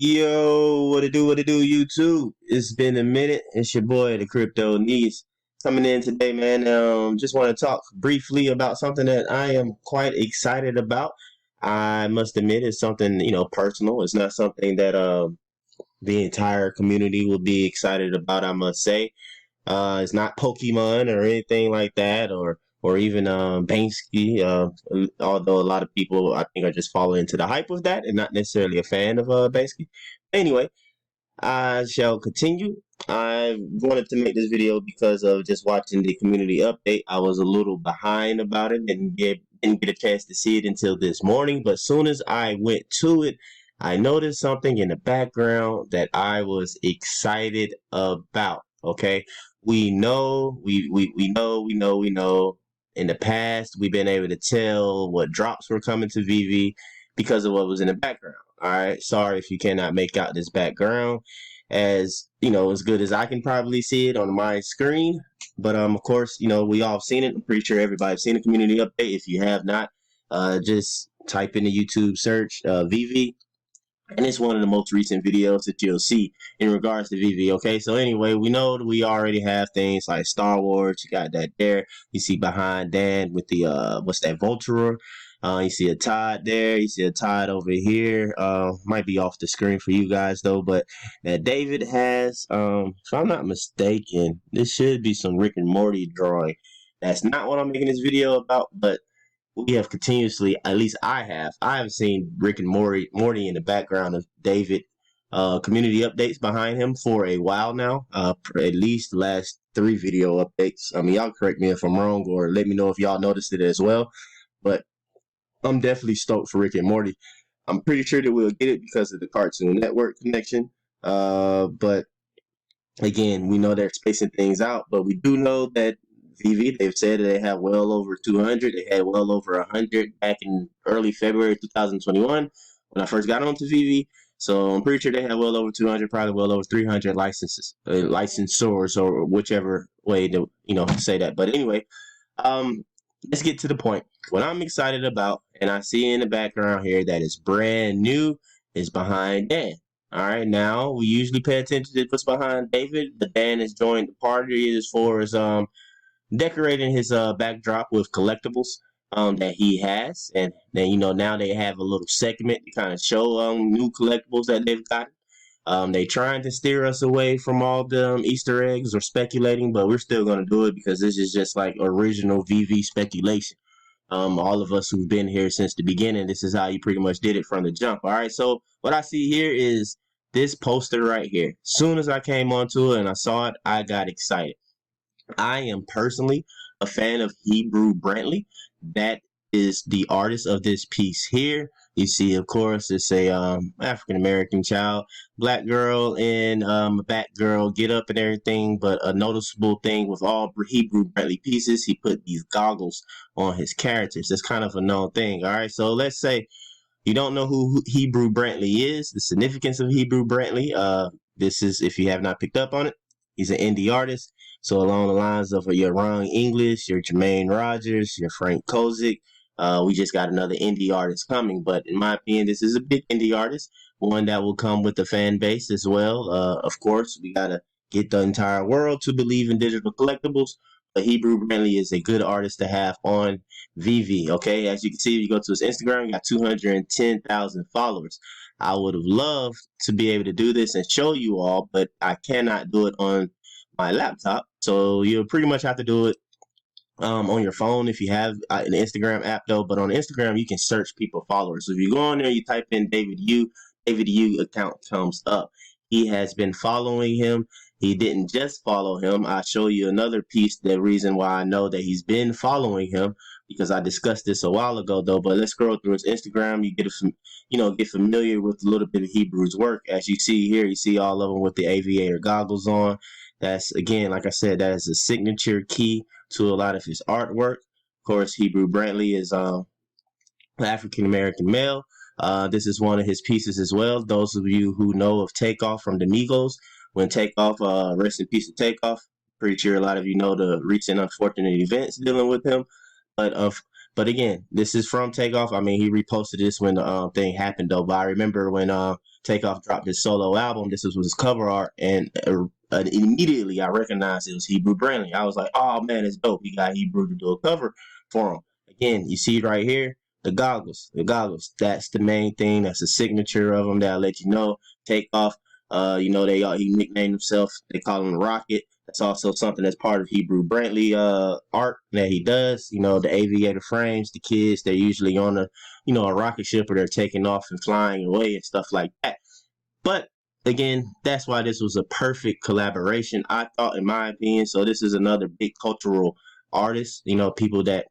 Yo, what it do, YouTube? It's been a minute. It's your boy, the Crypto Niece, coming in today, man. Just want to talk briefly about something that I am quite excited about. I must admit, it's something personal. It's not something that the entire community will be excited about. I must say. It's not Pokemon or anything like that, or even Banksy. Although a lot of people, I think, are just falling into the hype of that and not necessarily a fan of Banksy. Anyway, I shall continue. I wanted to make this video because of just watching the community update. I was a little behind about it and didn't get a chance to see it until this morning. But as soon as I went to it, I noticed something in the background that I was excited about. Okay, we know. In the past, we've been able to tell what drops were coming to VV because of what was in the background. All right, sorry if you cannot make out this background as good as I can probably see it on my screen. But of course, we all have seen it. I'm pretty sure everybody's seen the community update. If you have not, just type in the YouTube search VV, and it's one of the most recent videos that you'll see in regards to VV. Okay, so anyway, we know that we already have things like Star Wars. You got that there. You see behind Dan with the what's that, Voltura. You see a Todd there. You see a Todd over here. Might be off the screen for you guys though, but David has. If I'm not mistaken, this should be some Rick and Morty drawing. That's not what I'm making this video about, but we have continuously, at least I have seen Rick and Morty in the background of David community updates behind him for a while now, at least the last 3 video updates. I mean, y'all correct me if I'm wrong or let me know if y'all noticed it as well, but I'm definitely stoked for Rick and Morty. I'm pretty sure that we'll get it because of the Cartoon Network connection, but again, we know they're spacing things out, but we do know that VV, they've said that they have well over 200. They had well over 100 back in early February 2021 when I first got onto VV. So I'm pretty sure they have well over 200, probably well over 300 licenses, licensors, or whichever way to say that. But anyway, um, let's get to the point. What I'm excited about, and I see in the background here that is brand new, is behind Dan. All right, now we usually pay attention to what's behind David, but Dan has joined the party as far as decorating his backdrop with collectibles that he has, and then now they have a little segment to kind of show new collectibles that they've got. They trying to steer us away from all the Easter eggs or speculating, but we're still going to do it because this is just like original VV speculation. All of us who've been here since the beginning, this is how you pretty much did it from the jump. All right, so what I see here is this poster right here. Soon as I came onto it and I saw it, I got excited. I am personally a fan of Hebrew Brantley. That is the artist of this piece here. You see, of course, it's a African American child, black girl and a black girl get up and everything. But a noticeable thing with all Hebrew Brantley pieces, he put these goggles on his characters. That's kind of a known thing. All right, so let's say you don't know who Hebrew Brantley is, the significance of Hebrew Brantley. This is, if you have not picked up on it, he's an indie artist. So along the lines of your Ron English, your Jermaine Rogers, your Frank Kozik, we just got another indie artist coming. But in my opinion, this is a big indie artist, one that will come with the fan base as well. Of course, we got to get the entire world to believe in digital collectibles. But Hebrew Brantley is a good artist to have on VV. Okay, as you can see, if you go to his Instagram, he got 210,000 followers. I would have loved to be able to do this and show you all, but I cannot do it on my laptop. So you'll pretty much have to do it on your phone if you have an Instagram app though. But on Instagram, you can search people followers. So if you go on there, you type in David Yu account comes up. He has been following him. He didn't just follow him. I'll show you another piece, the reason why I know that he's been following him, because I discussed this a while ago though. But let's scroll through his Instagram. You get familiar with a little bit of Hebrew's work. As you see here, you see all of them with the aviator goggles on. That's, again, like I said, that is a signature key to a lot of his artwork. Of course, Hebrew Brantley is African American male. This is one of his pieces as well. Those of you who know of Takeoff from the Migos, when Takeoff, rest in peace to Takeoff. Pretty sure a lot of you know the recent unfortunate events dealing with him. But again, this is from Takeoff. I mean, he reposted this when the thing happened though. But I remember when Takeoff dropped his solo album. This was his cover art, and immediately I recognized it was Hebrew Brantley. I was like, oh man, it's dope. He got Hebrew to do a cover for him. Again, you see it right here, the goggles. The goggles. That's the main thing. That's the signature of him that'll let you know. Takeoff. He nicknamed himself. They call him Rocket. That's also something that's part of Hebrew Brantley art that he does. The aviator frames, the kids, they're usually on a rocket ship, or they're taking off and flying away and stuff like that. But again, that's why this was a perfect collaboration, I thought, in my opinion. So this is another big cultural artist, people that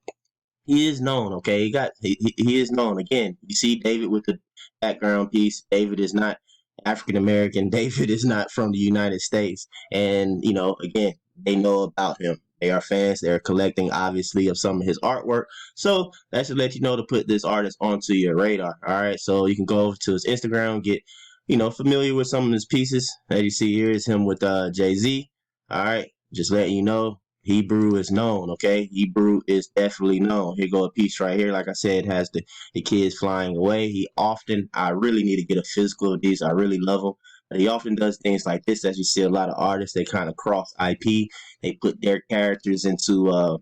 he is known. Okay, he is known. Again, you see David with the background piece. David is not African American. David is not from the United States, and again, they know about him. They are fans. They're collecting, obviously, of some of his artwork. So that should let you know to put this artist onto your radar. All right, so you can go over to his Instagram, get familiar with some of his pieces. That you see here is him with Jay-Z. All right, just letting you know. Hebrew is known, okay? Hebrew is definitely known. Here go a piece right here. Like I said, has the kids flying away. I really need to get a physical of these. I really love them. But he often does things like this, as you see a lot of artists, they kind of cross IP. They put their characters into a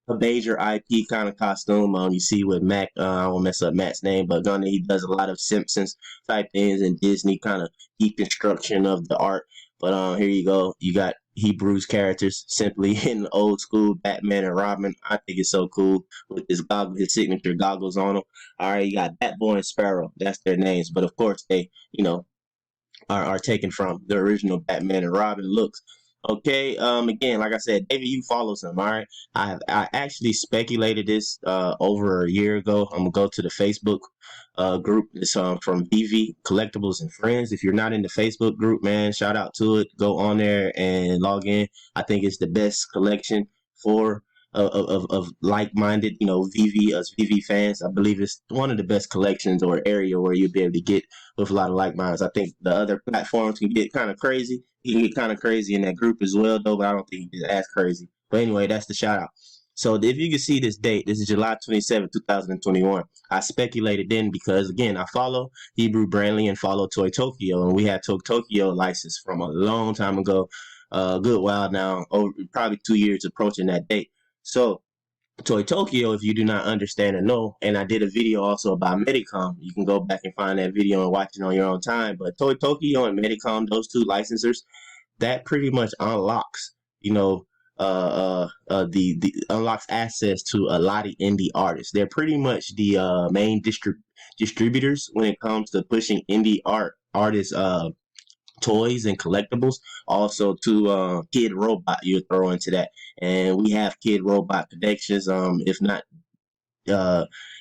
major IP kind of costume. You see with Mac, I won't mess up Matt's name, but Gunner, he does a lot of Simpsons type things and Disney kind of deconstruction of the art. But here you go. You got Hebrew's characters simply in old school Batman and Robin. I think it's so cool with his signature goggles on them. All right, you got Batboy and Sparrow. That's their names. But of course, they, are taken from the original Batman and Robin looks. Okay, again, like I said, David, you follows him, all right? I actually speculated this over a year ago. I'm gonna go to the Facebook group. It's from Veve Collectibles and Friends. If you're not in the Facebook group, man, shout out to it. Go on there and log in. I think it's the best collection for of like-minded, Veve, us Veve fans. I believe it's one of the best collections or area where you'll be able to get with a lot of like minds. I think the other platforms can get kind of crazy. You can get kind of crazy in that group as well, though, but I don't think it's as crazy. But anyway, that's the shout out. So if you can see this date, this is July 27, 2021. I speculated then because, again, I follow Hebrew Brantley and follow Toy Tokyo, and we had Toy Tokyo license from a long time ago, a good while now, over probably 2 years approaching that date. So Toy Tokyo, if you do not understand or know, and I did a video also about Medicom. You can go back and find that video and watch it on your own time. But Toy Tokyo and Medicom, those two licensors, that pretty much unlocks, the unlocks access to a lot of indie artists. They're pretty much the main distributors when it comes to pushing indie artists toys and collectibles. Also to Kid Robot, you throw into that, and we have Kid Robot connections. If not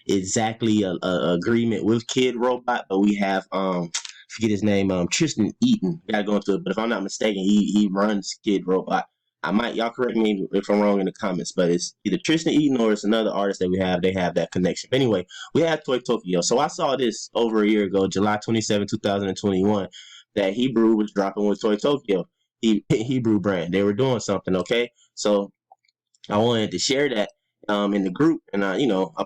exactly a agreement with Kid Robot, but we have forget his name, Tristan Eaton. Gotta go into it, but if I'm not mistaken, he runs Kid Robot. Y'all correct me if I'm wrong in the comments, but it's either Tristan Eaton or it's another artist that we have. They have that connection. But anyway, we have Toy Tokyo. So I saw this over a year ago, July 27, 2021, that Hebrew was dropping with Toy Tokyo. Hebrew brand. They were doing something, okay? So I wanted to share that in the group, and I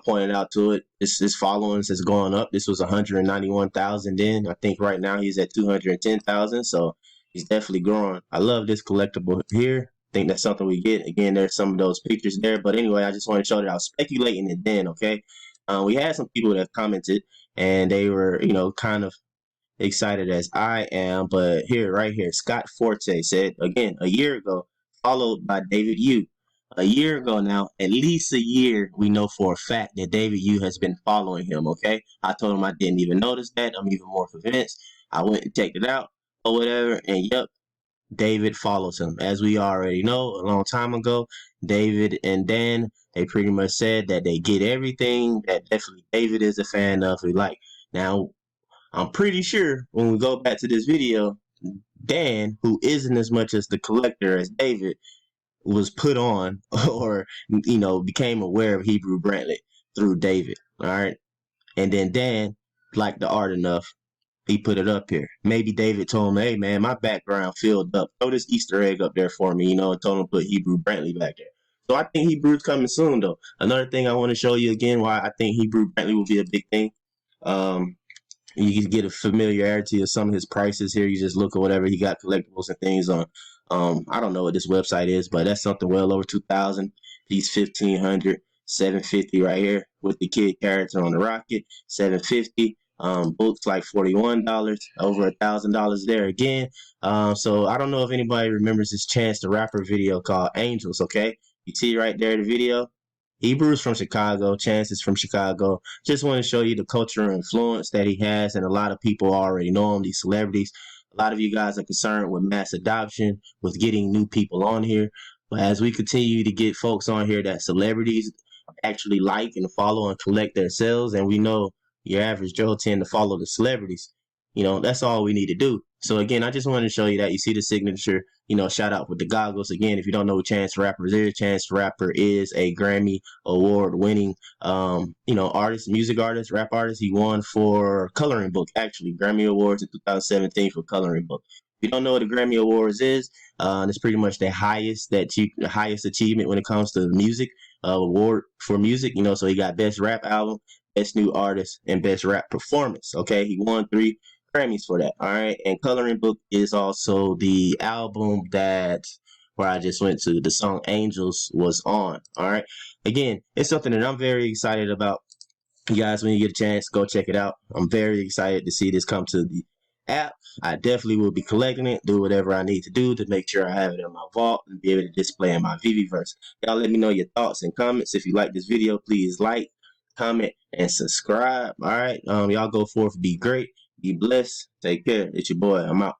pointed out to it. His followings is going up. This was 191,000 then. I think right now he's at 210,000. So he's definitely growing. I love this collectible here. I think that's something we get. Again, there's some of those pictures there. But anyway, I just want to show that I was speculating it then. Okay, we had some people that commented, and they were kind of excited as I am. But right here, Scott Forte said again a year ago, followed by David Yu. A year ago now, at least a year, we know for a fact that David Yu has been following him, okay? I told him I didn't even notice that. I'm even more convinced. I went and checked it out or whatever, and yep, David follows him. As we already know, a long time ago, David and Dan, they pretty much said that they get everything that definitely David is a fan of. We like. Now, I'm pretty sure when we go back to this video, Dan, who isn't as much as the collector as David, was put on or became aware of Hebrew Brantley through David. All right. And then Dan liked the art enough, he put it up here. Maybe David told him, hey man, my background filled up. Throw this Easter egg up there for me, and told him to put Hebrew Brantley back there. So I think Hebrew's coming soon though. Another thing I want to show you again why I think Hebrew Brantley will be a big thing. You can get a familiarity of some of his prices here. You just look at whatever he got collectibles and things on. I don't know what this website is, but that's something well over 2,000. He's 1,500, 750 right here with the kid character on the rocket, 750. Books like $41, over $1,000 there again. So I don't know if anybody remembers this Chance the Rapper video called Angels. Okay, you see right there the video. Hebrew's from Chicago. Chance is from Chicago. Just want to show you the cultural influence that he has, and a lot of people already know him, these celebrities. A lot of you guys are concerned with mass adoption, with getting new people on here. But as we continue to get folks on here that celebrities actually like and follow and collect themselves, and we know your average Joe tend to follow the celebrities, that's all we need to do. So again, I just wanted to show you that. You see the signature, shout out with the goggles. Again, if you don't know who Chance the Rapper is, Chance the Rapper is a Grammy award winning, artist, music artist, rap artist. He won for Coloring Book, actually, Grammy Awards in 2017 for Coloring Book. If you don't know what the Grammy Awards is, it's pretty much the highest achievement when it comes to music, award for music. So he got Best Rap Album, Best New Artist, and Best Rap Performance. Okay, he won 3 Grammys for that. All right, and Coloring Book is also the album that where I just went to. The song Angels was on. All right, again, it's something that I'm very excited about. You guys, when you get a chance, go check it out. I'm very excited to see this come to the app. I definitely will be collecting it, do whatever I need to do to make sure I have it in my vault and be able to display in my VVverse. Y'all let me know your thoughts and comments. If you like this video, please like, comment, and subscribe. All right, y'all go forth, be great, be blessed, take care. It's your boy. I'm out.